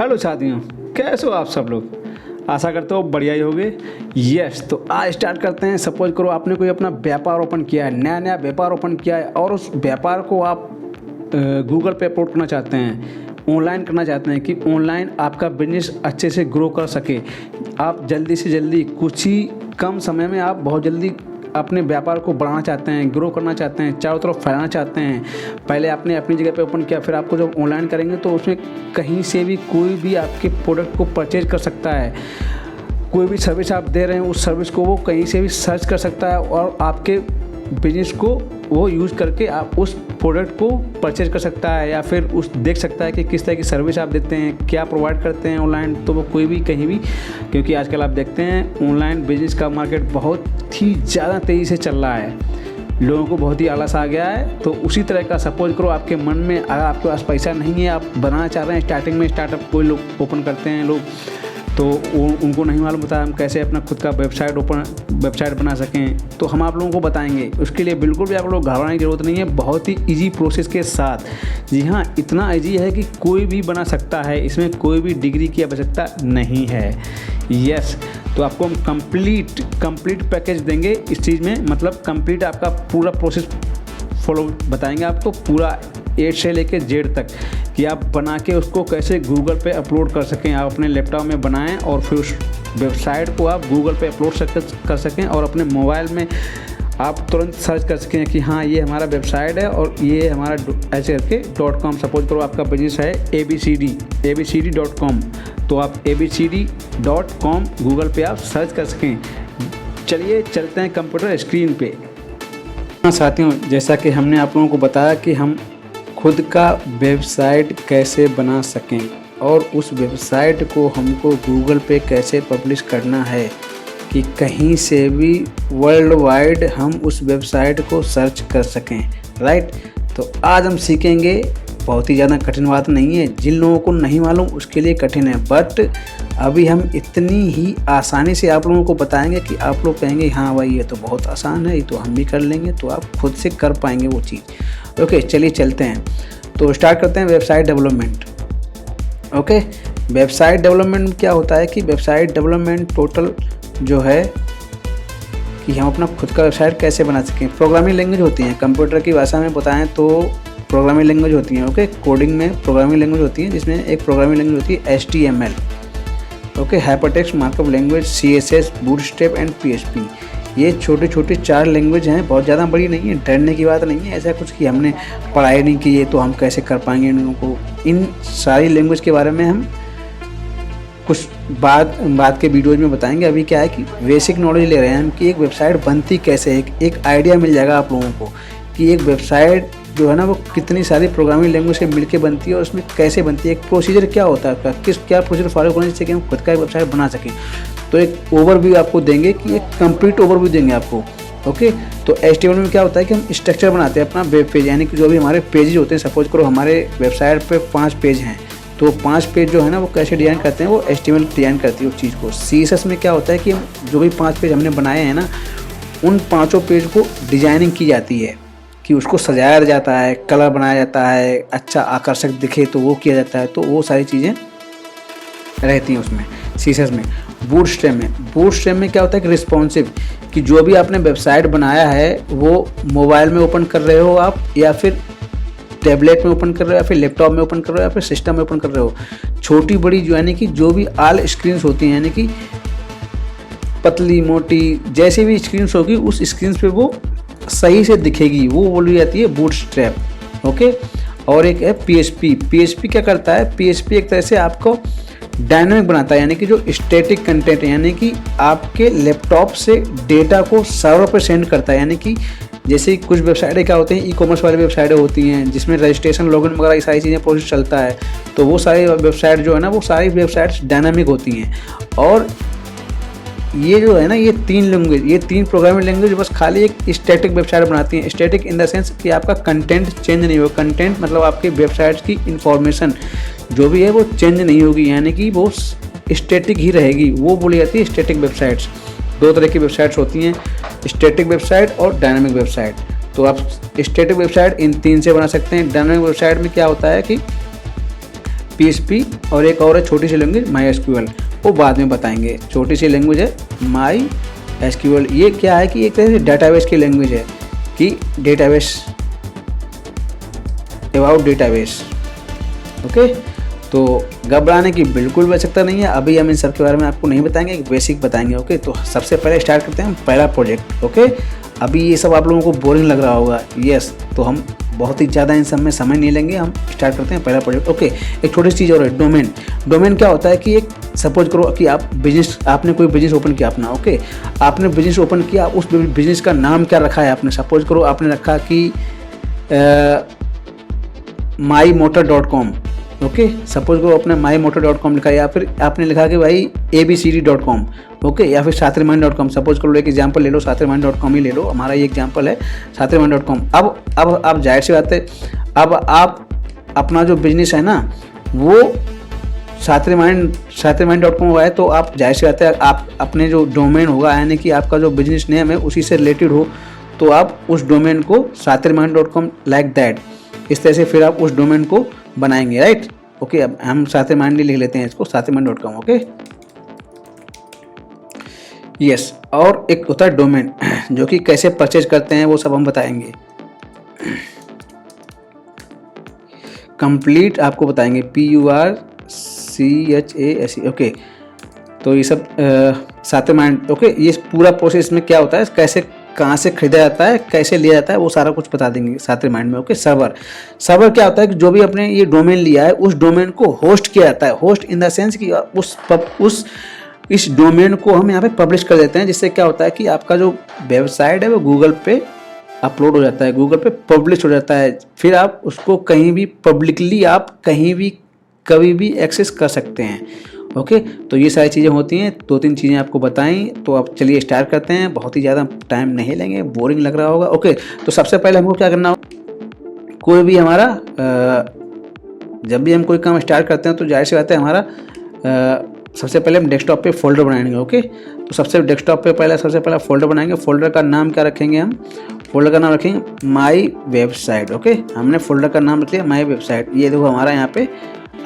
Hello साथियों, कैसे हो आप सब लोग। आशा करते हो बढ़िया ही होगे। यस, तो आज स्टार्ट करते हैं। सपोज करो आपने कोई अपना व्यापार ओपन किया है, नया व्यापार ओपन किया है और उस व्यापार को आप गूगल पे अपलोड करना चाहते हैं, ऑनलाइन करना चाहते हैं कि ऑनलाइन आपका बिजनेस अच्छे से ग्रो कर सके। आप जल्दी से जल्दी कुछ ही कम समय में आप बहुत जल्दी अपने व्यापार को बढ़ाना चाहते हैं, ग्रो करना चाहते हैं, चारों तरफ फैलाना चाहते हैं। पहले आपने अपनी जगह पे ओपन किया, फिर आपको जब ऑनलाइन करेंगे तो उसमें कहीं से भी कोई भी आपके प्रोडक्ट को परचेज कर सकता है। कोई भी सर्विस आप दे रहे हैं, उस सर्विस को वो कहीं से भी सर्च कर सकता है और आपके बिजनेस को वो यूज़ करके आप उस प्रोडक्ट को परचेज कर सकता है या फिर उस देख सकता है कि किस तरह की सर्विस आप देते हैं, क्या प्रोवाइड करते हैं ऑनलाइन। तो वो कोई भी कहीं भी, क्योंकि आजकल आप देखते हैं ऑनलाइन बिजनेस का मार्केट बहुत ही ज़्यादा तेज़ी से चल रहा है, लोगों को बहुत ही आलस आ गया है। तो उसी तरह का सपोज करो आपके मन में, अगर आपके पास पैसा नहीं है, आप बनाना चाह रहे हैं, स्टार्टिंग में स्टार्टअप कोई लोग ओपन करते हैं लोग, तो उनको नहीं मालूम होता हम कैसे अपना खुद का वेबसाइट बना सकें, तो हम आप लोगों को बताएंगे। उसके लिए बिल्कुल भी आप लोग घबराने की ज़रूरत नहीं है, बहुत ही इजी प्रोसेस के साथ। जी हाँ, इतना इजी है कि कोई भी बना सकता है, इसमें कोई भी डिग्री की आवश्यकता नहीं है। यस, तो आपको हम कंप्लीट पैकेज देंगे इस चीज़ में, मतलब कंप्लीट आपका पूरा प्रोसेस फॉलो बताएंगे आपको, पूरा ए से लेके जेड तक, कि आप बना के उसको कैसे गूगल पे अपलोड कर सकें। आप अपने लैपटॉप में बनाएं और फिर उस वेबसाइट को आप गूगल पे अपलोड कर सकें और अपने मोबाइल में आप तुरंत सर्च कर सकें कि हाँ ये हमारा वेबसाइट है और ये हमारा ऐसे करके .com। सपोज करो आपका बिजनेस है abcd.com, तो आप abcd.com गूगल पे आप सर्च कर सकें। चलिए चलते हैं कंप्यूटर स्क्रीन पे। हाँ साथियों, जैसा कि हमने आप लोगों को बताया कि हम खुद का वेबसाइट कैसे बना सकें और उस वेबसाइट को हमको गूगल पे कैसे पब्लिश करना है कि कहीं से भी वर्ल्ड वाइड हम उस वेबसाइट को सर्च कर सकें, राइट। तो आज हम सीखेंगे, बहुत ही ज़्यादा कठिन बात नहीं है, जिन लोगों को नहीं मालूम उसके लिए कठिन है, बट अभी हम इतनी ही आसानी से आप लोगों को बताएंगे कि आप लोग कहेंगे हाँ भाई ये तो बहुत आसान है, ये तो हम भी कर लेंगे, तो आप खुद से कर पाएंगे वो चीज़। ओके, चलिए चलते हैं। तो स्टार्ट करते हैं website development. Okay, website development क्या होता है कि वेबसाइट डेवलपमेंट टोटल जो है कि हम अपना खुद का वेबसाइट कैसे बना सकें। प्रोग्रामिंग लैंग्वेज होती हैं, कंप्यूटर की भाषा में बताएं तो प्रोग्रामिंग लैंग्वेज होती हैं। ओके, कोडिंग में प्रोग्रामिंग लैंग्वेज होती है, जिसमें एक प्रोग्रामिंग लैंग्वेज होती है HTML, okay, hypertext markup language, CSS, bootstrap and PHP। ये छोटे 4 लैंग्वेज हैं, बहुत ज़्यादा बड़ी नहीं है, डरने की बात नहीं है ऐसा कुछ कि हमने पढ़ाई नहीं की है तो हम कैसे कर पाएंगे इन लोगों को। इन सारी लैंग्वेज के बारे में हम कुछ बाद के वीडियोज में बताएंगे। अभी क्या है कि बेसिक नॉलेज ले रहे हैं हम कि एक वेबसाइट बनती कैसे है। एक आइडिया मिल जाएगा आप लोगों को कि एक वेबसाइट जो है ना वो कितनी सारी प्रोग्रामिंग लैंग्वेज से मिलके बनती है और उसमें कैसे बनती है, एक प्रोसीजर क्या होता है उसका, क्या प्रोसीजर फॉलो करने से कि हम खुद का एक वेबसाइट बना सकें। तो एक ओवरव्यू आपको देंगे कि एक कंप्लीट ओवरव्यू देंगे आपको। ओके, तो HTML में क्या होता है कि हम स्ट्रक्चर बनाते हैं अपना वेब पेज, यानी कि जो भी हमारे पेजेज होते हैं। सपोज करो हमारे वेबसाइट पे 5 पेज हैं, तो 5 पेज जो है ना वो कैसे डिज़ाइन करते हैं, वो HTML डिज़ाइन करती है उस चीज़ को। CSS में क्या होता है कि हम जो भी 5 पेज हमने बनाए हैं ना, उन 5 पेज को डिजाइनिंग की जाती है कि उसको सजाया जाता है, कलर बनाया जाता है, अच्छा आकर्षक दिखे तो वो किया जाता है। तो वो सारी चीज़ें रहती हैं उसमें CSS में। बूटस्ट्रैप में क्या होता है कि रिस्पॉन्सिव, कि जो भी आपने वेबसाइट बनाया है वो मोबाइल में ओपन कर रहे हो आप, या फिर टैबलेट में ओपन कर रहे हो, या फिर लैपटॉप में ओपन कर रहे हो, या फिर सिस्टम में ओपन कर रहे हो। छोटी बड़ी जो यानी कि जो भी ऑल स्क्रीन्स होती हैं, यानी कि पतली मोटी जैसी भी स्क्रीन्स होगी उस स्क्रीन पे वो सही से दिखेगी, वो बोली जाती है बूटस्ट्रैप। ओके, और एक है PHP क्या करता है, PHP एक तरह से आपको डायनामिक बनाता है, यानी कि जो स्टैटिक कंटेंट है, यानी कि आपके लैपटॉप से डेटा को सर्वर पर सेंड करता है। यानी कि जैसे कुछ वेबसाइटें क्या होती हैं, ई-कॉमर्स वाली वेबसाइटें होती हैं जिसमें रजिस्ट्रेशन, लॉगिन वगैरह ये सारी चीज़ें प्रोसेस चलता है, तो वो सारी वेबसाइट जो है ना वो सारी वेबसाइट्स डायनामिक होती हैं। और ये जो है ना ये 3 प्रोग्रामिंग लैंग्वेज बस खाली एक स्टैटिक वेबसाइट बनाती हैं। स्टैटिक इन द सेंस कि आपका कंटेंट चेंज नहीं होगा। कंटेंट मतलब आपके वेबसाइट की इंफॉर्मेशन जो भी है वो चेंज नहीं होगी, यानी कि वो स्टैटिक ही रहेगी, वो बोली जाती है स्टैटिक वेबसाइट्स। 2 तरह की वेबसाइट्स होती हैं, स्टैटिक वेबसाइट और डायनामिक वेबसाइट। तो आप स्टैटिक वेबसाइट इन 3 से बना सकते हैं। डायनामिक वेबसाइट में क्या होता है कि PHP और एक और है छोटी सी लैंग्वेज MySQL, वो बाद में बताएंगे। छोटी सी लैंग्वेज है MySQL, ये क्या है कि एक तरह से डेटाबेस की लैंग्वेज है कि डेटाबेस, अबाउट डेटाबेस। ओके, तो घबराने की बिल्कुल आवश्यकता नहीं है, अभी हम इन सब के बारे में आपको नहीं बताएंगे, एक बेसिक बताएंगे। ओके, तो सबसे पहले स्टार्ट करते हैं पहला प्रोजेक्ट। ओके, अभी ये सब आप लोगों को बोरिंग लग रहा होगा, यस, तो हम बहुत ही ज़्यादा इन सब में समय नहीं लेंगे, हम स्टार्ट करते हैं पहला प्रोजेक्ट। ओके, एक छोटी सी चीज़ और है, डोमेन। डोमेन क्या होता है कि एक सपोज करो कि आप बिजनेस, आपने कोई बिजनेस ओपन किया अपना। ओके, आपने बिजनेस ओपन किया, उस बिजनेस का नाम क्या रखा है आपने, सपोज करो आपने रखा कि mymotor.com। ओके, सपोज करो आपने mymotor.com लिखा, या फिर आपने लिखा कि भाई abcd.com। ओके, या फिर sathriman.com। सपोज करो एक एग्जांपल ले लो, sathriman.com ही ले लो, हमारा ये एग्जांपल है sathriman.com। अब आप जाहिर सी बात है, अब आप अपना जो बिजनेस है ना वो sathriman.com हुआ है, तो आप जाहिर सी बात है आप अपने जो डोमेन होगा, यानी कि आपका जो बिजनेस नेम है उसी से रिलेटेड हो, तो आप उस डोमेन को sathriman.com लाइक दैट, इस तरह से फिर आप उस डोमेन को बनाएंगे, राइट। ओके, अब हम sathriman लिख लेते हैं इसको, sathriman.com। ओके, यस, और एक होता है डोमेन, जो कि कैसे परचेज करते हैं वो सब हम बताएंगे, कंप्लीट आपको बताएंगे, PURCHASE। ओके, तो ये सब sathriman। ओके, ये पूरा प्रोसेस में क्या होता है, कैसे कहाँ से खरीदा जाता है, कैसे लिया जाता है, वो सारा कुछ बता देंगे sathriman में। ओके, सर्वर क्या होता है कि जो भी आपने ये डोमेन लिया है उस डोमेन को होस्ट किया जाता है, होस्ट इन द सेंस कि इस डोमेन को हम यहाँ पे पब्लिश कर देते हैं, जिससे क्या होता है कि आपका जो वेबसाइट है वो गूगल पे अपलोड हो जाता है, गूगल पे पब्लिश हो जाता है, फिर आप उसको कहीं भी पब्लिकली आप कहीं भी कभी भी एक्सेस कर सकते हैं। ओके, तो ये सारी चीज़ें होती हैं, 2-3 चीज़ें आपको बताई, तो आप चलिए स्टार्ट करते हैं, बहुत ही ज़्यादा टाइम नहीं लेंगे, बोरिंग लग रहा होगा। ओके, तो सबसे पहले हमको क्या करना होगा, कोई भी हमारा जब भी हम कोई काम स्टार्ट करते हैं तो जाहिर सी बात है हमारा सबसे पहले हम डेस्कटॉप पे फोल्डर बनाएंगे। ओके, तो डेस्कटॉप पे सबसे पहला फोल्डर बनाएंगे। फोल्डर का नाम क्या रखेंगे हम, फोल्डर का नाम रखेंगे माई वेबसाइट। ओके, हमने फोल्डर का नाम रख लिया माई वेबसाइट। ये देखो हमारा यहाँ पे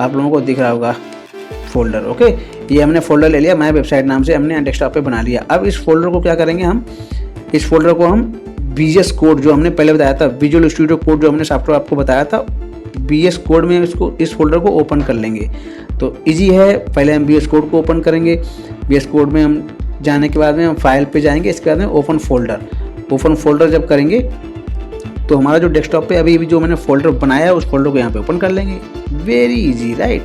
आप लोगों को दिख रहा होगा फोल्डर। ओके, ये हमने फोल्डर ले लिया, माई वेबसाइट नाम से हमने डेस्कटॉप पे बना लिया। अब इस फोल्डर को क्या करेंगे हम, इस फोल्डर को हम VS कोड जो हमने पहले बताया था, विजुअल स्टूडियो कोड जो हमने सॉफ्टवेयर आपको बताया था, VS कोड में इस फोल्डर को ओपन कर लेंगे। तो इजी है, पहले हम VS कोड को ओपन करेंगे। VS कोड में हम जाने के बाद में हम फाइल पे जाएंगे, इसके बाद में ओपन फोल्डर जब करेंगे तो हमारा जो डेस्कटॉप पे अभी जो मैंने फोल्डर बनाया है उस फोल्डर को यहाँ पे ओपन कर लेंगे। Very easy, right.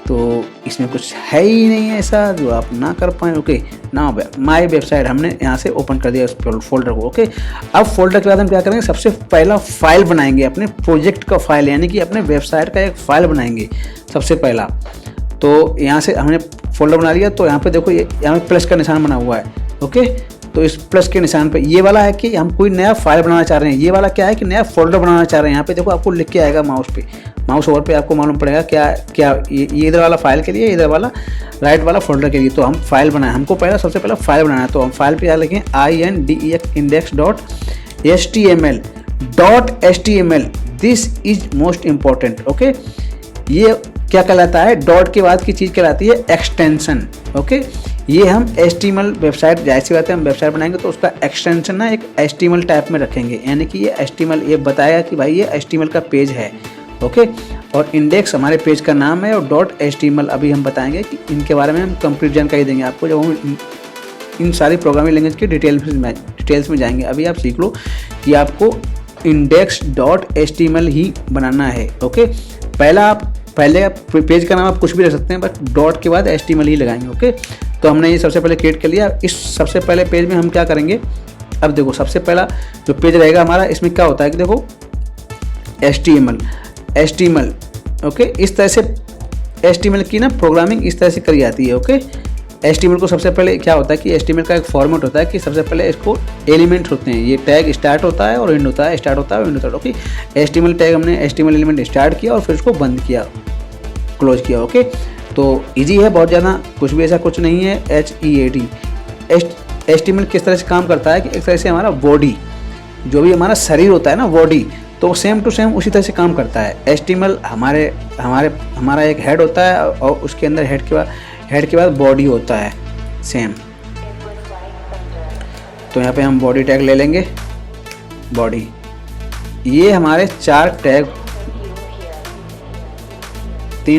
तो इसमें कुछ है ही नहीं है ऐसा जो आप ना कर पाएँ। ओके, ना माई वेबसाइट हमने यहाँ से ओपन कर दिया उस फोल्डर को। ओके, अब फोल्डर के बाद हम क्या करेंगे, सबसे पहला फाइल बनाएंगे अपने प्रोजेक्ट का फाइल, यानी कि अपने वेबसाइट का एक फाइल बनाएंगे सबसे पहला। तो यहाँ से हमने फोल्डर बना लिया, तो यहाँ पे देखो यहाँ पे प्लस का निशान बना हुआ है। ओके, तो इस प्लस के निशान पे ये वाला है कि हम कोई नया फाइल बनाना चाह रहे हैं, ये वाला क्या है कि नया फोल्डर बनाना चाह रहे हैं। यहाँ पे देखो आपको लिख के आएगा माउस ओवर पे आपको मालूम पड़ेगा क्या ये इधर वाला फाइल के लिए, इधर वाला राइट वाला फोल्डर के लिए। तो हम फाइल बनाए, हमको सबसे पहला फाइल बनाना है, तो हम फाइल पे क्या लिखें, index.html। This is most important. Okay, ये क्या कहलाता है, डॉट के बाद की चीज़ कहलाती है एक्सटेंशन। ओके, ये हम HTML वेबसाइट, जाहिर सी बात है हम वेबसाइट बनाएंगे तो उसका एक्सटेंशन ना एक HTML टाइप में रखेंगे, यानी कि ये HTML ये बताएगा कि भाई ये HTML का पेज है। ओके, और इंडेक्स हमारे पेज का नाम है, और .html अभी हम बताएंगे कि इनके बारे में हम कंप्लीट जानकारी देंगे आपको जब हम इन सारी प्रोग्रामिंग लैंग्वेज के डिटेल्स में जाएंगे। अभी आप सीख लो कि आपको index.html ही बनाना है। ओके, पहले पेज का नाम आप कुछ भी रख सकते हैं, बट डॉट के बाद HTML ही लगाएंगे। ओके, तो हमने ये सबसे पहले क्रिएट कर लिया। इस सबसे पहले पेज में हम क्या करेंगे, अब देखो सबसे पहला जो पेज रहेगा हमारा, इसमें क्या होता है कि देखो HTML। ओके, इस तरह से HTML की ना प्रोग्रामिंग इस तरह से करी जाती है। ओके, HTML को सबसे पहले क्या होता है कि HTML का एक फॉर्मेट होता है कि सबसे पहले इसको एलिमेंट होते हैं, ये टैग स्टार्ट होता है और एंड होता है, स्टार्ट होता है और एंड होता है। ओके, HTML टैग हमने HTML एलिमेंट स्टार्ट किया और फिर उसको बंद किया, क्लोज किया। ओके, तो इजी है बहुत ज़्यादा, कुछ भी ऐसा कुछ नहीं है। HEAD HTML किस तरह से काम करता है कि एक तरह से हमारा बॉडी, जो भी हमारा शरीर होता है ना, बॉडी, तो सेम टू सेम उसी तरह से काम करता है। HTML हमारा एक हेड होता है और उसके अंदर हेड के बाद बॉडी होता है सेम। तो यहाँ पे हम बॉडी टैग ले लेंगे, बॉडी। ये हमारे 3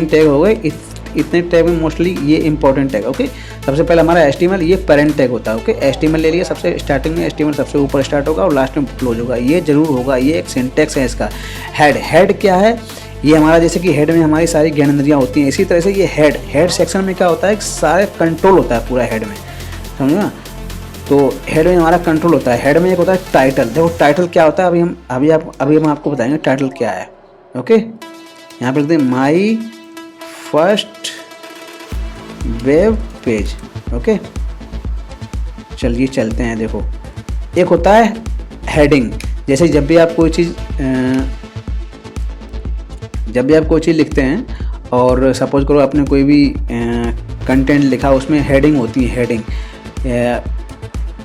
टैग हो गए। इतने टैग में मोस्टली ये इंपॉर्टेंट टैग। ओके, सबसे पहले हमारा HTML, ये पेरेंट टैग होता है। ओके, HTML ले लिया, सबसे स्टार्टिंग में HTML सबसे ऊपर स्टार्ट होगा और लास्ट में क्लोज होगा, ये जरूर होगा। ये एक सिंटैक्स है इसका। हेड क्या है? ये हमारा, जैसे कि हेड में हमारी सारी ज्ञानेंद्रियाँ होती हैं, इसी तरह से ये हेड सेक्शन में क्या होता है, सारे कंट्रोल होता है पूरा हेड में, समझो ना। तो हेड में हमारा कंट्रोल होता है। हेड में एक होता है टाइटल। देखो टाइटल क्या होता है, अभी हम आपको बताएंगे टाइटल क्या है। ओके, यहाँ पे लिखते हैं my first web page. Okay, चलिए चलते हैं। देखो, एक होता है हेडिंग। जैसे जब भी आप कोई चीज़ लिखते हैं और सपोज करो आपने कोई भी कंटेंट लिखा, उसमें हेडिंग होती है, हेडिंग।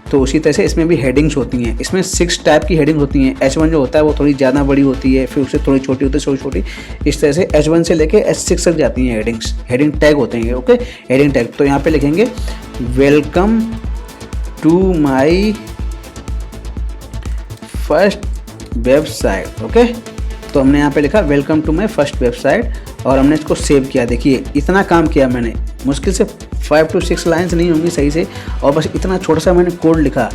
तो उसी तरह से इसमें भी हेडिंग्स होती हैं। इसमें 6 टाइप की हेडिंग होती हैं। H1 जो होता है वो थोड़ी ज़्यादा बड़ी होती है, फिर उससे थोड़ी छोटी होती है, थोड़ी छोटी, इस तरह से H1 से लेके H6 तक जाती हैं हेडिंग्स। हेडिंग टैग होते हैं। Okay, heading tag. तो यहाँ पे लिखेंगे welcome to my first website. Okay, तो हमने यहाँ पे लिखा welcome to my first website और हमने इसको सेव किया। देखिए इतना काम किया मैंने, मुश्किल से 5 to 6 लाइन्स नहीं होंगी सही से, और बस इतना छोटा सा मैंने कोड लिखा।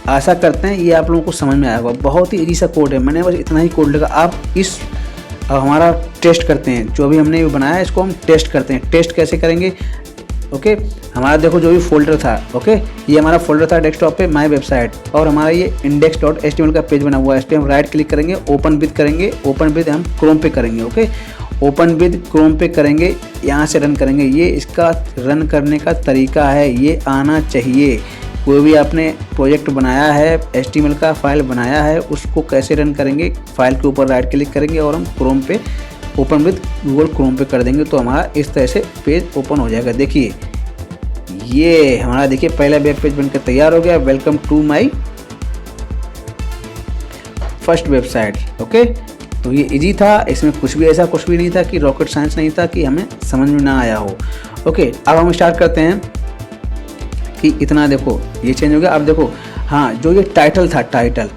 आशा करते हैं ये आप लोगों को समझ में आएगा। बहुत ही इजी सा कोड है, मैंने बस इतना ही कोड लिखा। आप हमारा टेस्ट करते हैं, जो भी हमने बनाया है इसको हम टेस्ट करते हैं। टेस्ट कैसे करेंगे? ओके, हमारा देखो जो भी फोल्डर था, ओके, ये हमारा फोल्डर था डेस्कटॉप पे, माई वेबसाइट, और हमारा ये index.html का पेज बना हुआ है। इस पर हम राइट क्लिक करेंगे, ओपन विद करेंगे। ओपन विद हम क्रोम पे करेंगे। ओके, ओपन विद क्रोम पे करेंगे, यहाँ से रन करेंगे। ये इसका रन करने का तरीका है, ये आना चाहिए। कोई भी आपने प्रोजेक्ट बनाया है, HTML का फाइल बनाया है, उसको कैसे रन करेंगे? फाइल के ऊपर राइट क्लिक करेंगे और हम क्रोम पे ओपन विद गूगल क्रोम पे कर देंगे, तो हमारा इस तरह से पेज ओपन हो जाएगा। देखिए ये हमारा, देखिए पहला वेब पेज बनकर तैयार हो गया। Welcome to my first website. Okay, तो ये इजी था, इसमें कुछ भी नहीं था कि रॉकेट साइंस नहीं था कि हमें समझ में ना आया हो। ओके, अब हम स्टार्ट करते हैं कि इतना देखो ये चेंज हो गया। अब देखो, हाँ, जो ये टाइटल था, title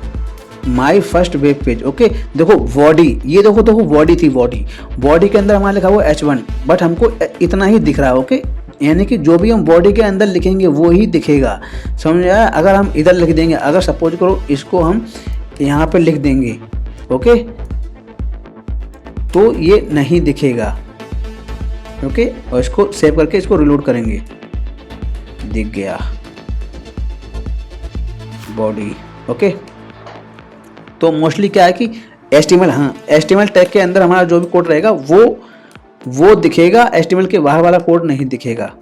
my first web page. Okay, देखो बॉडी, ये देखो बॉडी थी। बॉडी के अंदर हमारा लिखा हुआ H1, बट हमको इतना ही दिख रहा है। ओके, यानी कि जो भी हम बॉडी के अंदर लिखेंगे वो ही दिखेगा, समझ आया? अगर हम इधर लिख देंगे, अगर सपोज करो इसको हम यहाँ पे लिख देंगे, ओके, तो ये नहीं दिखेगा। ओके, और इसको सेव करके इसको रिलोड करेंगे, दिख गया बॉडी। ओके, तो मोस्टली क्या है कि HTML, हाँ, HTML टैग के अंदर हमारा जो भी कोड रहेगा वो दिखेगा, HTML के बाहर वाला कोड नहीं दिखेगा।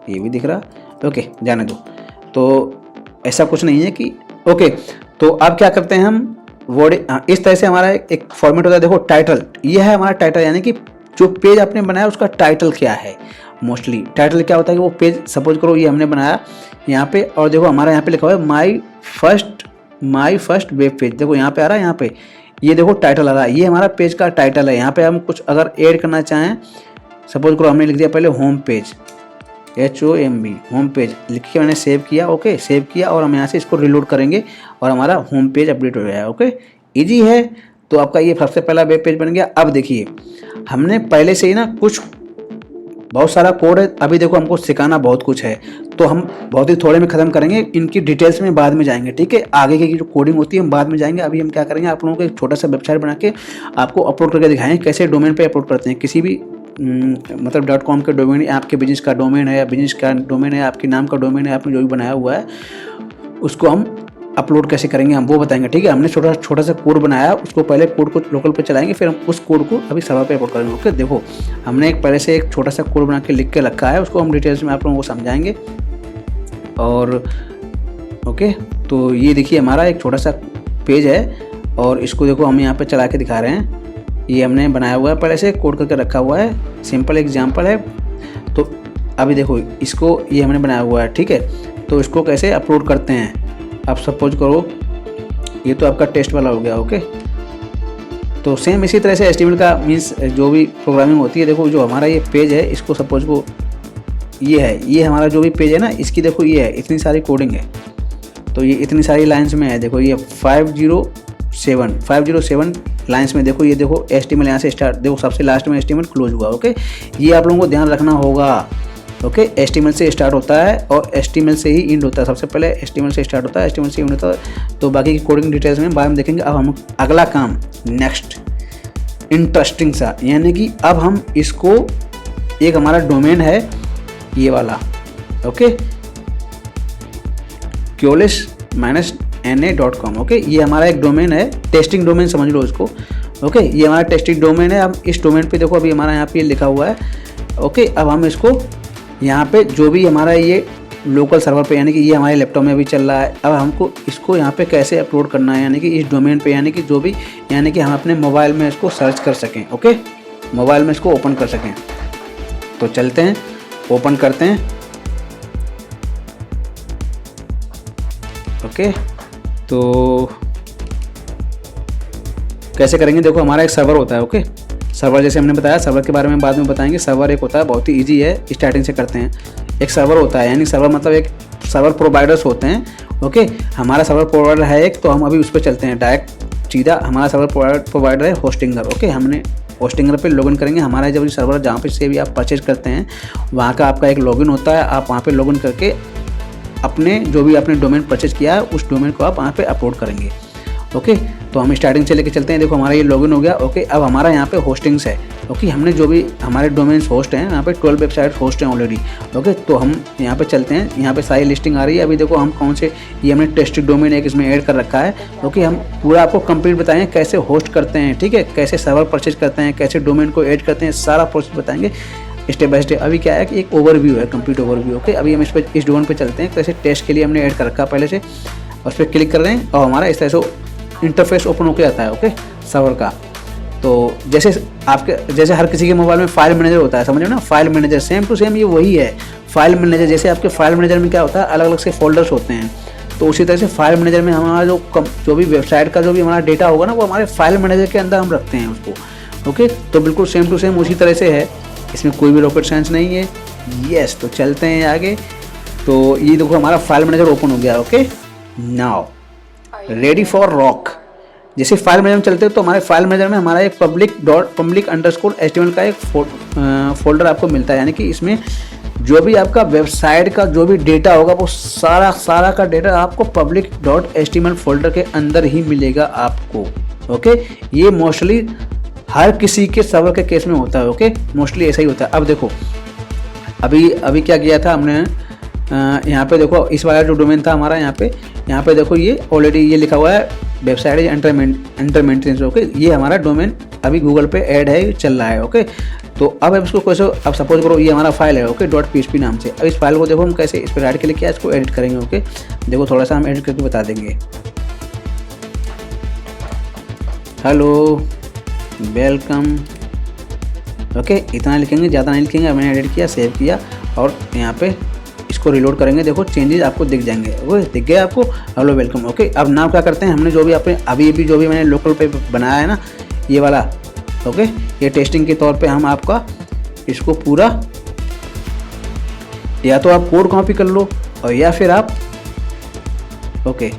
ये भी दिख रहा। ओके, जाने दो। तो ऐसा कुछ नहीं है कि ओके, तो अब क्या करते हैं हम, वर्ड इस तरह से हमारा एक फॉर्मेट होता है। देखो टाइटल, ये है हमारा टाइटल, यानी कि जो पेज आपने बनाया उसका टाइटल क्या है। मोस्टली टाइटल क्या होता है कि वो पेज, सपोज करो ये हमने बनाया यहाँ पे, और देखो हमारा यहाँ पे लिखा हुआ है माई फर्स्ट वेब पेज। देखो यहाँ पे आ रहा है, यहाँ पे ये देखो टाइटल आ रहा है, ये हमारा पेज का टाइटल है। यहाँ पे हम कुछ अगर ऐड करना चाहें, सपोज करो हमने लिख दिया पहले home page, HOMB, home page लिख के मैंने सेव किया। ओके, सेव किया और हम यहाँ से इसको रिलोड करेंगे और हमारा होम पेज अपडेट हो गया। ओके, इजी है। तो आपका ये सबसे पहला वेब पेज बन गया। अब देखिए, हमने पहले से ही ना कुछ बहुत सारा कोड है, अभी देखो हमको सिखाना बहुत कुछ है, तो हम बहुत ही थोड़े में ख़त्म करेंगे, इनकी डिटेल्स में बाद में जाएंगे। ठीक है, आगे की जो कोडिंग होती है हम बाद में जाएंगे। अभी हम क्या करेंगे, आप लोगों को एक छोटा सा वेबसाइट बना के आपको अपलोड करके दिखाएंगे कैसे डोमेन पे अपलोड करते हैं। किसी भी मतलब .com के डोमेन, आपके बिजनेस का डोमेन है, या बिजनेस का डोमेन है, आपके नाम का डोमेन है, आपने जो भी बनाया हुआ है, उसको हम अपलोड कैसे करेंगे हम वो बताएंगे। ठीक है, हमने छोटा सा कोड बनाया, उसको पहले कोड को लोकल पे चलाएंगे, फिर हम उस कोड को अभी सर्वर पे अपलोड करेंगे। ओके, देखो हमने पहले से एक छोटा सा कोड बना के लिख के रखा है, उसको हम डिटेल्स में आप लोगों को समझाएंगे। और ओके, तो ये देखिए हमारा एक छोटा सा पेज है, और इसको देखो हम यहाँ पे चला के दिखा रहे हैं। ये हमने बनाया हुआ है, पहले से कोड करके रखा हुआ है, सिंपल एग्जाम्पल है। तो अभी देखो इसको, ये हमने बनाया हुआ है। ठीक है, तो इसको कैसे अपलोड करते हैं, आप सपोज करो ये तो आपका टेस्ट वाला हो गया। ओके, तो सेम इसी तरह से HTML का मीन्स जो भी प्रोग्रामिंग होती है, देखो जो हमारा ये पेज है, इसको सपोज को ये है, ये हमारा जो भी पेज है ना, इसकी देखो ये है, इतनी सारी कोडिंग है, तो ये इतनी सारी लाइंस में है। देखो ये 507 लाइंस में देखो, ये देखो HTML यहाँ से स्टार्ट, देखो सबसे लास्ट में HTML क्लोज हुआ। ओके, ये आप लोगों को ध्यान रखना होगा। ओके, HTML से स्टार्ट होता है और HTML से ही इंड होता है। सबसे पहले HTML से स्टार्ट होता है, HTML से इंड होता है। तो बाकी की कोडिंग डिटेल्स में बाद में देखेंगे। अब हम अगला काम नेक्स्ट इंटरेस्टिंग सा, यानी कि अब हम इसको, एक हमारा डोमेन है ये वाला। Okay, qualys-na.com। ओके, ये हमारा एक डोमेन है, टेस्टिंग डोमेन समझ लो इसको। ओके, ये हमारा टेस्टिंग डोमेन है। अब इस डोमेन पे देखो, अभी हमारा यहाँ पे लिखा हुआ है। ओके, अब हम इसको यहाँ पे जो भी हमारा ये लोकल सर्वर पे, यानी कि ये हमारे लैपटॉप में भी चल रहा है। अब हमको इसको यहाँ पे कैसे अपलोड करना है, यानी कि इस डोमेन पे, यानी कि जो भी, यानी कि हम अपने मोबाइल में इसको सर्च कर सकें। ओके, मोबाइल में इसको ओपन कर सकें। तो चलते हैं, ओपन करते हैं। ओके, तो कैसे करेंगे, देखो हमारा एक सर्वर होता है। ओके, सर्वर जैसे हमने बताया, सर्वर के बारे में बाद में बताएंगे। सर्वर एक होता है, बहुत ही इजी है, स्टार्टिंग से करते हैं। एक सर्वर होता है, यानी सर्वर मतलब एक सर्वर प्रोवाइडर्स होते हैं। ओके, हमारा सर्वर प्रोवाइडर है एक, तो हम अभी उस पर चलते हैं डायरेक्ट सीधा। हमारा सर्वर प्रोवाइडर है होस्टिंगर। ओके, हमने होस्टिंगर पे लॉगिन करेंगे। हमारा जब सर्वर जहाँ पे से भी आप परचेज करते हैं, वहाँ का आपका एक लॉगिन होता है। आप वहाँ पे लॉगिन करके अपने जो भी आपने डोमेन परचेज किया है, उस डोमेन को आप वहाँ पे अपलोड करेंगे। ओके, तो हम स्टार्टिंग से लेके चलते हैं। देखो हमारा ये लॉगिन हो गया। ओके, अब हमारा यहाँ पे होस्टिंग्स है। ओके, हमने जो भी हमारे डोमेन्स होस्ट हैं, यहाँ पे 12 वेबसाइट होस्ट हैं ऑलरेडी। ओके, तो हम यहाँ पे चलते हैं। यहाँ पे सारी लिस्टिंग आ रही है। अभी देखो हम कौन से, ये हमने टेस्टेड डोमेन एक इसमें ऐड कर रखा है। ओके, हम पूरा आपको कंप्लीट बताएंगे कैसे होस्ट करते हैं, ठीक है, कैसे सर्वर परचेज करते हैं, कैसे डोमेन को ऐड करते हैं, सारा प्रोसेस बताएंगे स्टेप बाय स्टेप। अभी क्या है कि एक ओवरव्यू है, कंप्लीट ओवरव्यू। ओके, अभी हम इस डोमेन पे चलते हैं। कैसे टेस्ट के लिए हमने ऐड कर रखा पहले से, उस पर क्लिक कर रहे हैं और हमारा इस तरह से इंटरफेस ओपन होकर आता है। ओके, सर्वर का। तो जैसे हर किसी के मोबाइल में फाइल मैनेजर होता है, समझ लो ना, file manager same to same ये वही है। फाइल मैनेजर जैसे आपके फाइल मैनेजर में क्या होता है, अलग अलग से फोल्डर्स होते हैं, तो उसी तरह से फाइल मैनेजर में हमारा जो भी वेबसाइट का जो भी हमारा डेटा होगा ना, वो हमारे फाइल मैनेजर के अंदर हम रखते हैं उसको। ओके, तो बिल्कुल सेम टू सेम उसी तरह से है, इसमें कोई भी रॉकेट साइंस नहीं है। यस, तो चलते हैं आगे। तो ये देखो हमारा फाइल मैनेजर ओपन हो गया। Okay, now ready for rock. जैसे फाइल मैनेजर में चलते हैं, तो हमारे फाइल मैनेजर में हमारा एक public_HTML का एक फोल्डर आपको मिलता है, यानी कि इसमें जो भी आपका वेबसाइट का जो भी डेटा होगा, वो सारा का डेटा आपको public.html फोल्डर के अंदर ही मिलेगा आपको। ओके, ये मोस्टली हर किसी के सर्वर के केस में होता है। ओके, मोस्टली ऐसा ही होता है। अब देखो अभी क्या किया था हमने, यहाँ पे देखो इस वाला जो डोमेन था हमारा, यहाँ पे देखो ये ऑलरेडी ये लिखा हुआ है वेबसाइट अंडर मेंटेनेंस। ओके, ये हमारा डोमेन अभी गूगल पे ऐड है, चल रहा है। ओके, तो अब इसको कैसे, अब सपोज करो ये हमारा फाइल है। ओके, .php नाम से। अब इस फाइल को देखो हम कैसे इस पर राइट क्लिक किया, इसको एडिट करेंगे। ओके, देखो थोड़ा सा हम एडिट करके बता देंगे। Hello, welcome. ओके, इतना लिखेंगे, ज़्यादा नहीं लिखेंगे। मैंने एडिट किया, सेव किया और यहाँ पे इसको रिलोड करेंगे। देखो चेंजेस आपको दिख जाएंगे। ओके, दिख गया आपको, हेलो वेलकम। ओके, अब नाम क्या करते हैं, हमने जो भी अभी जो भी मैंने लोकल पे बनाया है ना, ये वाला। ओके, ये टेस्टिंग के तौर पे हम आपका इसको पूरा, या तो आप कोड कॉपी कर लो और या फिर आप ओके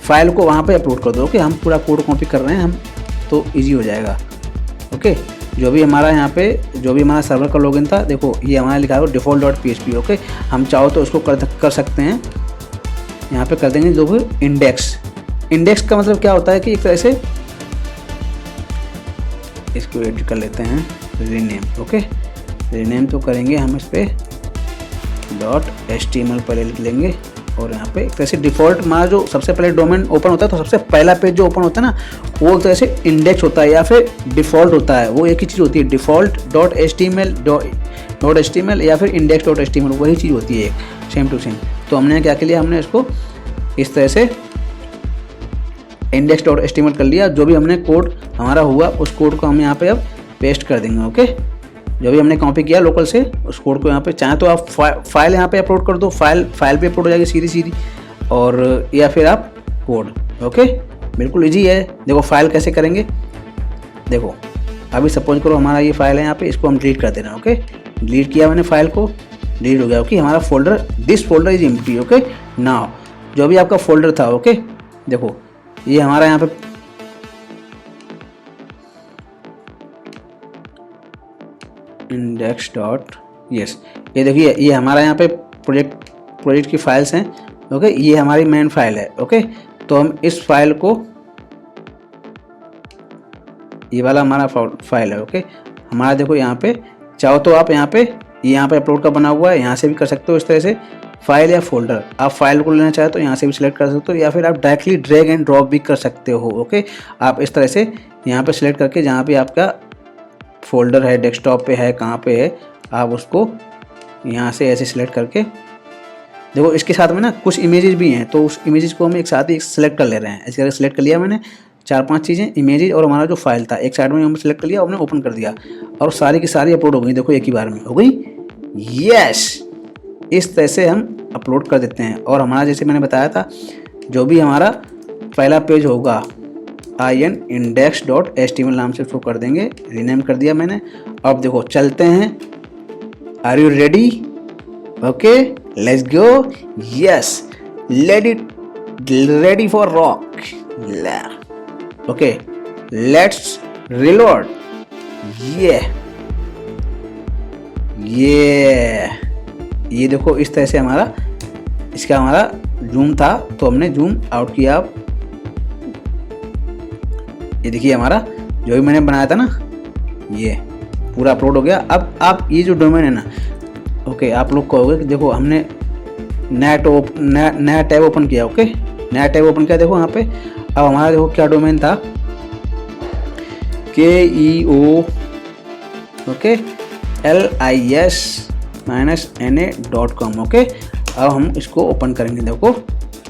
फाइल को वहाँ पे अपलोड कर दो। ओके, हम पूरा कोड कॉपी कर रहे हैं हम, तो इजी हो जाएगा। ओके, जो भी हमारा यहाँ पे जो भी हमारा सर्वर का लॉगिन था, देखो ये हमारा लिखा है default.php। ओके, हम चाहो तो उसको कर सकते हैं, यहाँ पे कर देंगे जो भी इंडेक्स का मतलब क्या होता है कि एक तरह से इसको एडिट कर लेते हैं, रीनेम। ओके, रीनेम तो करेंगे हम इस पर .html पर लिख लेंगे और यहाँ पे एक तरह से डिफ़ॉल्ट हमारा जो सबसे पहले डोमेन ओपन होता है, तो सबसे पहला पेज जो ओपन होता है ना, वो एक तरह से इंडेक्स होता है या फिर डिफ़ॉल्ट होता है, वो एक ही चीज़ होती है। default.html या फिर index.html वही चीज़ होती है, सेम टू सेम। तो हमने क्या किया, हमने इसको इस तरह से index.html कर लिया। जो भी हमने कोड हमारा हुआ, उस कोड को हम यहाँ पे अब पेस्ट कर देंगे। ओके, जो भी हमने कॉपी किया लोकल से, उस कोड को यहाँ पे चाहे तो आप फाइल यहाँ पे अपलोड कर दो, फाइल भी अपलोड हो जाएगी सीधी, और या फिर आप कोड। ओके, बिल्कुल ईजी है। देखो फाइल कैसे करेंगे, देखो अभी सपोज करो हमारा ये फाइल है यहाँ पे, इसको हम डिलीट कर दे रहे हैं। ओके, डिलीट किया मैंने, फाइल को डिलीट हो गया। ओके, हमारा folder, this folder is empty. Okay, now जो भी आपका फोल्डर था, ओके देखो ये हमारा यहाँ पे इंडेक्स डॉट, यस ये देखिए ये हमारा यहाँ पे प्रोजेक्ट की फाइल्स हैं। ओके, ये हमारी मेन फाइल है। ओके, तो हम इस फाइल को, ये वाला हमारा फाइल है। ओके, हमारा देखो यहाँ पे चाहो तो आप यहाँ पे अपलोड का बना हुआ है, यहाँ से भी कर सकते हो इस तरह से, फाइल या फोल्डर। आप फाइल को लेना चाहे तो यहाँ से भी सिलेक्ट कर सकते हो, या फिर आप डायरेक्टली ड्रैग एंड ड्रॉप भी कर सकते हो। ओके, आप इस तरह से यहाँ पे सिलेक्ट करके जहाँ पे आपका फोल्डर है, डेस्कटॉप पे है, कहाँ पे है, आप उसको यहाँ से ऐसे सिलेक्ट करके, देखो इसके साथ में ना कुछ इमेजेस भी हैं, तो उस इमेजेस को हम एक साथ ही सिलेक्ट कर ले रहे हैं। ऐसे करके सिलेक्ट कर लिया मैंने 4-5 चीज़ें, इमेजेस और हमारा जो फाइल था एक साइड में हमने सिलेक्ट कर लिया और हमने ओपन कर दिया, और सारी की सारी अपलोड हो गई। देखो एक ही बार में हो गई। यस, इस तरह से हम अपलोड कर देते हैं। और हमारा जैसे मैंने बताया था, जो भी हमारा पहला पेज होगा index.html नाम से उसको कर देंगे, रीनेम कर दिया मैंने। अब देखो चलते हैं, are you ready? Okay, let's go. Yes, ready for rock. Okay, let's reload. ये देखो इस तरह से हमारा, इसका हमारा जूम था तो हमने जूम आउट किया। अब ये देखिए हमारा जो भी मैंने बनाया था ना, ये पूरा अपलोड हो गया। अब आप ये जो डोमेन है ना, ओके आप लोग कहोगे कि देखो हमने नया टैब ओपन किया। ओके, नया टैब ओपन किया, देखो यहाँ पे अब हमारा देखो क्या डोमेन था, KEO ओके LIS-NA.com। ओके, अब हम इसको ओपन करेंगे, देखो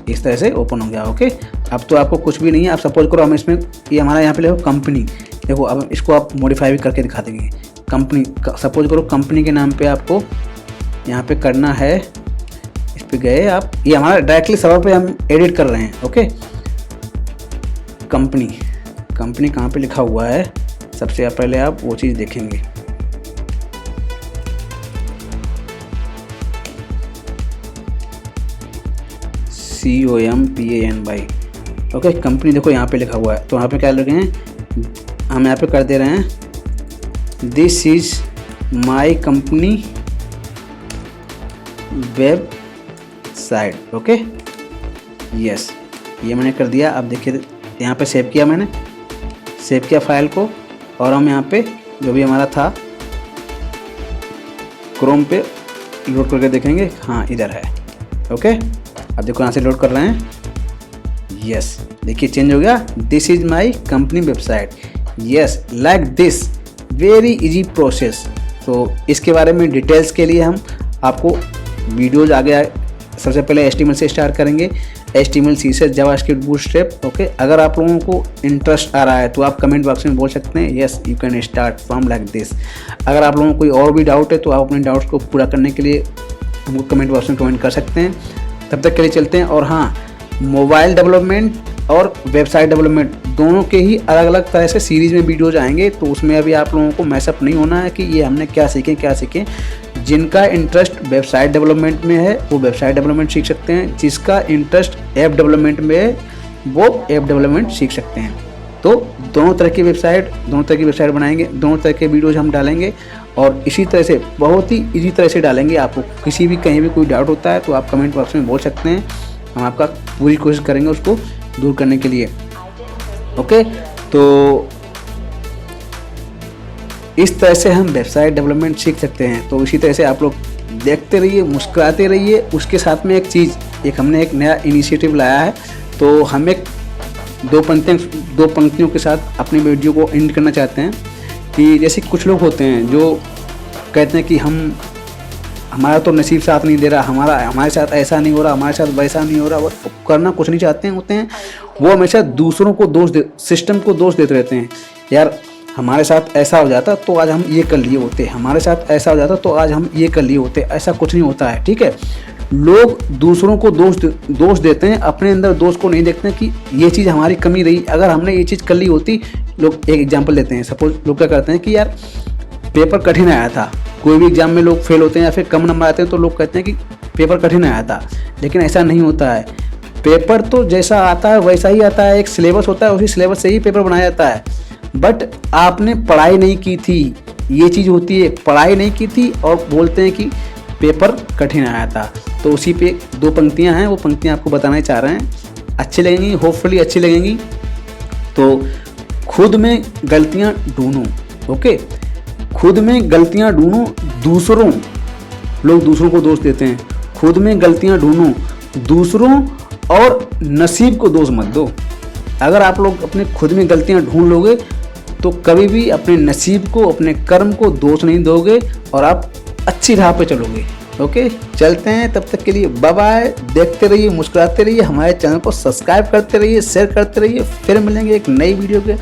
इस तरह से ओपन हो गया। ओके, अब तो आपको कुछ भी नहीं है। आप सपोज करो हम इसमें, ये हमारा यहाँ पे देखो कंपनी, देखो अब इसको आप मॉडिफाई भी करके दिखा देंगे। कंपनी, सपोज करो कंपनी के नाम पे आपको यहाँ पे करना है, इस पे गए आप, ये हमारा डायरेक्टली सर्वर पे हम एडिट कर रहे हैं। ओके, कंपनी कहाँ पे लिखा हुआ है, सबसे पहले आप वो चीज़ देखेंगे। COMPANY। ओके, कंपनी देखो यहाँ पे लिखा हुआ है, तो यहाँ पे क्या लगे हैं, हम यहाँ पे कर दे रहे हैं, this is my company website. Okay, yes ये मैंने कर दिया। अब देखिए यहाँ पे सेव किया, मैंने सेव किया फाइल को, और हम यहाँ पे जो भी हमारा था क्रोम पे लोड करके देखेंगे, हाँ इधर है। ओके, अब देखो यहाँ से लोड कर रहे हैं। यस, देखिए चेंज हो गया, this is my company website. Yes, like this, very easy process. तो इसके बारे में डिटेल्स के लिए हम आपको वीडियोज आगे, सबसे पहले HTML से स्टार्ट करेंगे, HTML CSS JavaScript bootstrap. Okay, अगर आप लोगों को इंटरेस्ट आ रहा है तो आप कमेंट बॉक्स में बोल सकते हैं, yes you can start from like this. अगर आप लोगों को कोई और भी डाउट है तो आप अपने डाउट्स को पूरा करने के लिए हमको कमेंट बॉक्स में कमेंट कर सकते हैं। तब तक के लिए चलते हैं। और हाँ, मोबाइल डेवलपमेंट और वेबसाइट डेवलपमेंट दोनों के ही अलग अलग तरह से सीरीज़ में वीडियोज आएंगे, तो उसमें अभी आप लोगों को मैसअप नहीं होना है कि ये हमने क्या सीखें। जिनका इंटरेस्ट वेबसाइट डेवलपमेंट में है वो वेबसाइट डेवलपमेंट सीख सकते हैं, जिसका इंटरेस्ट ऐप डेवलपमेंट में है वो ऐप डेवलपमेंट सीख सकते हैं। तो दोनों तरह की वेबसाइट बनाएंगे, दोनों तरह के वीडियोज हम डालेंगे, और इसी तरह से बहुत ही इजी तरह से डालेंगे। आपको किसी भी कहीं भी कोई डाउट होता है तो आप कमेंट बॉक्स में बोल सकते हैं, हम आपका पूरी कोशिश करेंगे उसको दूर करने के लिए। ओके, तो इस तरह से हम वेबसाइट डेवलपमेंट सीख सकते हैं। तो इसी तरह से आप लोग देखते रहिए, मुस्कुराते रहिए। उसके साथ में हमने एक नया इनिशिएटिव लाया है, तो हम एक दो पंक्तियों के साथ अपनी वीडियो को एंड करना चाहते हैं। कि जैसे कुछ लोग होते हैं जो कहते हैं कि हमारा तो नसीब साथ नहीं दे रहा, हमारे साथ ऐसा नहीं हो रहा, हमारे साथ वैसा नहीं हो रहा, वो करना कुछ नहीं चाहते होते हैं। वो हमेशा दूसरों को सिस्टम को दोष देते रहते हैं। यार हमारे साथ ऐसा हो जाता तो आज हम ये कर लिए होते, हमारे साथ ऐसा हो जाता तो आज हम ये कर लिए होते। ऐसा कुछ नहीं होता है, ठीक है। लोग दूसरों को दोष देते हैं, अपने अंदर दोष को नहीं देखते हैं कि ये चीज़ हमारी कमी रही, अगर हमने ये चीज़ कर ली होती। लोग एक एग्जांपल लेते हैं, सपोज लोग क्या करते हैं कि यार पेपर कठिन आया था, कोई भी एग्जाम में लोग फेल होते हैं या फिर कम नंबर आते हैं तो लोग कहते हैं कि पेपर कठिन आया था, लेकिन ऐसा नहीं होता है। पेपर तो जैसा आता है वैसा ही आता है, एक सिलेबस होता है, उसी सिलेबस से ही पेपर बनाया जाता है। बट आपने पढ़ाई नहीं की थी, ये चीज़ होती है, पढ़ाई नहीं की थी और बोलते हैं कि पेपर कठिन आया था। तो उसी पे 2 पंक्तियां हैं, वो पंक्तियां आपको बताना चाह रहे हैं, अच्छी लगेंगी, होपफुली अच्छी लगेंगी। तो खुद में गलतियां ढूंढो, ओके, खुद में गलतियां ढूंढो, लोग दूसरों को दोष देते हैं, खुद में गलतियां ढूंढो, दूसरों और नसीब को दोष मत दो। अगर आप लोग अपने खुद में गलतियां ढूंढ लोगे तो कभी भी अपने नसीब को, अपने कर्म को दोष नहीं दोगे और आप अच्छी राह पे चलोगे। ओके, चलते हैं, तब तक के लिए बाय बाय। देखते रहिए, मुस्कुराते रहिए, हमारे चैनल को सब्सक्राइब करते रहिए, शेयर करते रहिए। फिर मिलेंगे एक नई वीडियो के